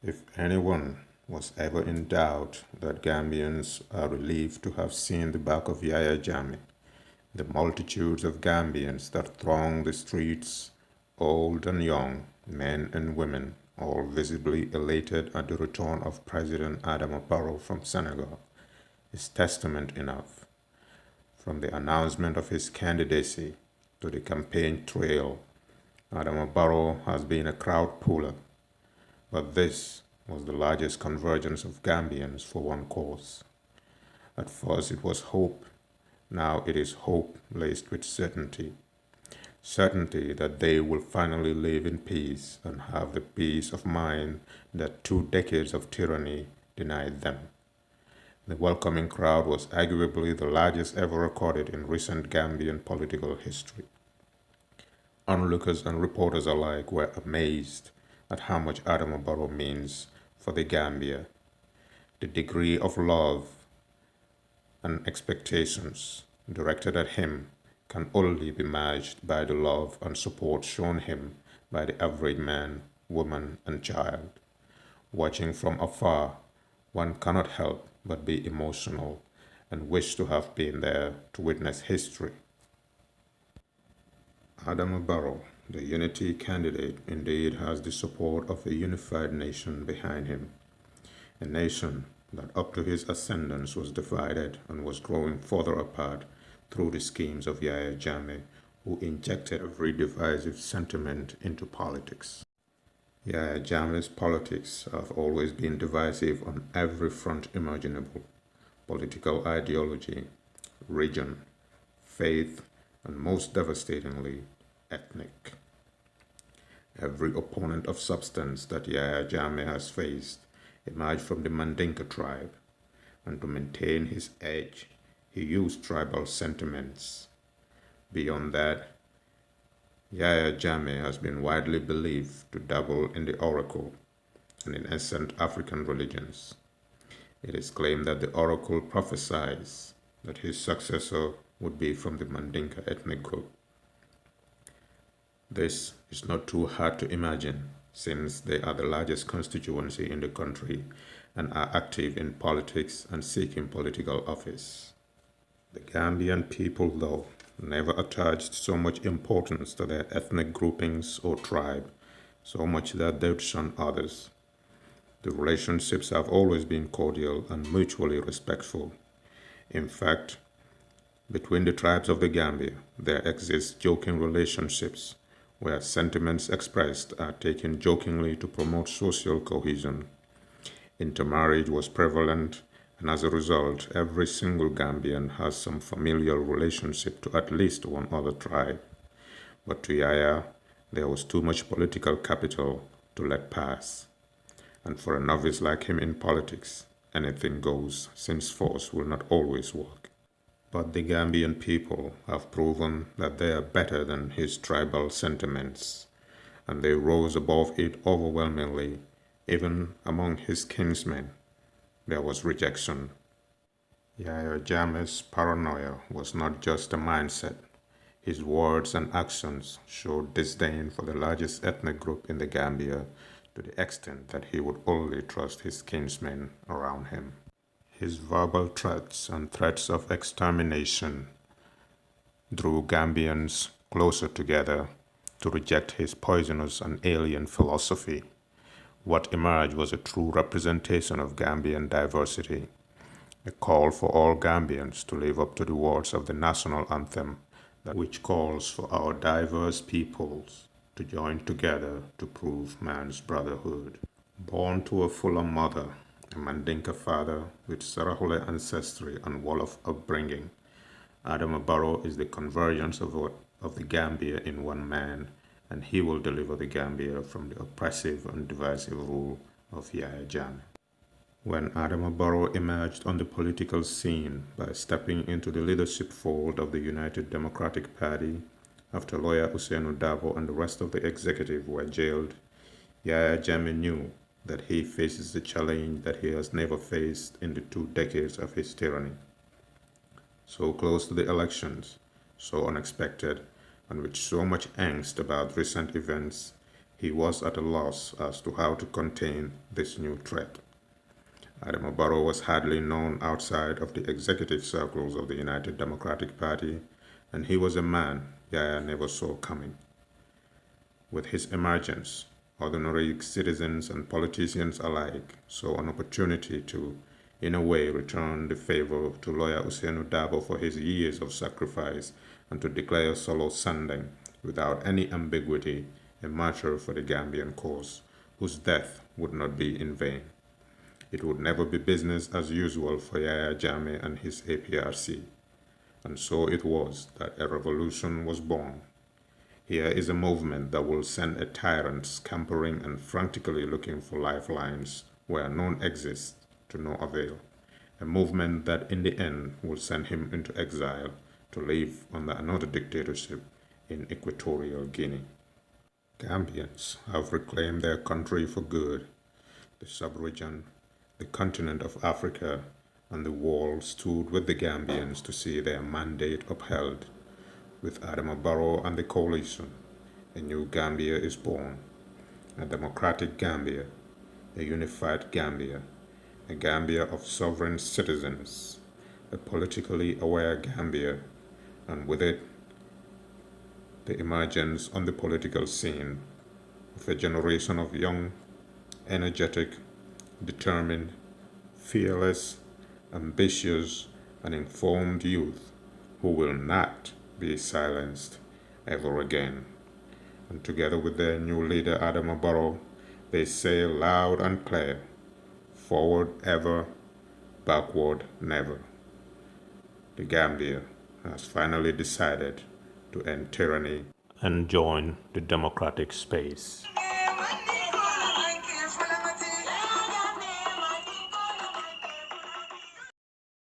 If anyone was ever in doubt that Gambians are relieved to have seen the back of Yahya Jammeh, the multitudes of Gambians that throng the streets, old and young, men and women, all visibly elated at the return of President Adama Barrow from Senegal, is testament enough. From the announcement of his candidacy to the campaign trail, Adama Barrow has been a crowd puller, but this was the largest convergence of Gambians for one cause. At first it was hope, now it is hope laced with certainty. Certainty that they will finally live in peace and have the peace of mind that 2 decades of tyranny denied them. The welcoming crowd was arguably the largest ever recorded in recent Gambian political history. Onlookers and reporters alike were amazed at how much Adama Barrow means for the Gambia. The degree of love and expectations directed at him can only be matched by the love and support shown him by the average man, woman, and child. Watching from afar, one cannot help but be emotional and wish to have been there to witness history. Adama Barrow, the unity candidate, indeed has the support of a unified nation behind him, a nation that up to his ascendance was divided and was growing further apart through the schemes of Yahya Jammeh, who injected every divisive sentiment into politics. Yahya Jammeh's politics have always been divisive on every front imaginable: political ideology, region, faith, and most devastatingly, ethnic. Every opponent of substance that Yahya Jammeh has faced emerged from the Mandinka tribe, and to maintain his edge, he used tribal sentiments. Beyond that, Yahya Jammeh has been widely believed to dabble in the oracle and in ancient African religions. It is claimed that the oracle prophesies that his successor would be from the Mandinka ethnic group. This is not too hard to imagine, since they are the largest constituency in the country and are active in politics and seeking political office. The Gambian people, though, never attached so much importance to their ethnic groupings or tribe, so much that they'd shun others. The relationships have always been cordial and mutually respectful. In fact, between the tribes of the Gambia, there exist joking relationships where sentiments expressed are taken jokingly to promote social cohesion. Intermarriage was prevalent, and as a result, every single Gambian has some familial relationship to at least one other tribe. But to Yahya, there was too much political capital to let pass. And for a novice like him in politics, anything goes, since force will not always work. But the Gambian people have proven that they are better than his tribal sentiments, and they rose above it overwhelmingly. Even among his kinsmen, there was rejection. Yahya Jammeh's paranoia was not just a mindset. His words and actions showed disdain for the largest ethnic group in the Gambia, to the extent that he would only trust his kinsmen around him. His verbal threats and threats of extermination drew Gambians closer together to reject his poisonous and alien philosophy. What emerged was a true representation of Gambian diversity, a call for all Gambians to live up to the words of the national anthem, which calls for our diverse peoples to join together to prove man's brotherhood. Born to a Fulham mother, a Mandinka father with Sarahule ancestry and Wolof upbringing, Adama Barrow is the convergence of the Gambia in one man, and he will deliver the Gambia from the oppressive and divisive rule of Yahya Jammeh. When Adama Barrow emerged on the political scene by stepping into the leadership fold of the United Democratic Party after lawyer Ousainou Darboe and the rest of the executive were jailed, Yahya Jammeh knew that he faces a challenge that he has never faced in the 2 decades of his tyranny. So close to the elections, so unexpected, and with so much angst about recent events, he was at a loss as to how to contain this new threat. Adama Barrow was hardly known outside of the executive circles of the United Democratic Party, and he was a man Yahya never saw coming. With his emergence, ordinary citizens and politicians alike saw an opportunity to, in a way, return the favor to lawyer Ousainou Darboe for his years of sacrifice and to declare Solo Sandeng, without any ambiguity, a martyr for the Gambian cause, whose death would not be in vain. It would never be business as usual for Yahya Jammeh and his APRC. And so it was that a revolution was born. Here is a movement that will send a tyrant scampering and frantically looking for lifelines where none exist to no avail. A movement that in the end will send him into exile to live under another dictatorship in Equatorial Guinea. Gambians have reclaimed their country for good. The sub-region, the continent of Africa, and the world stood with the Gambians to see their mandate upheld. With Adama Barrow and the coalition, a new Gambia is born, a democratic Gambia, a unified Gambia, a Gambia of sovereign citizens, a politically aware Gambia, and with it, the emergence on the political scene of a generation of young, energetic, determined, fearless, ambitious, and informed youth who will not be silenced ever again. And together with their new leader Adama Barrow, they say loud and clear, forward ever, backward never. The Gambia has finally decided to end tyranny and join the democratic space.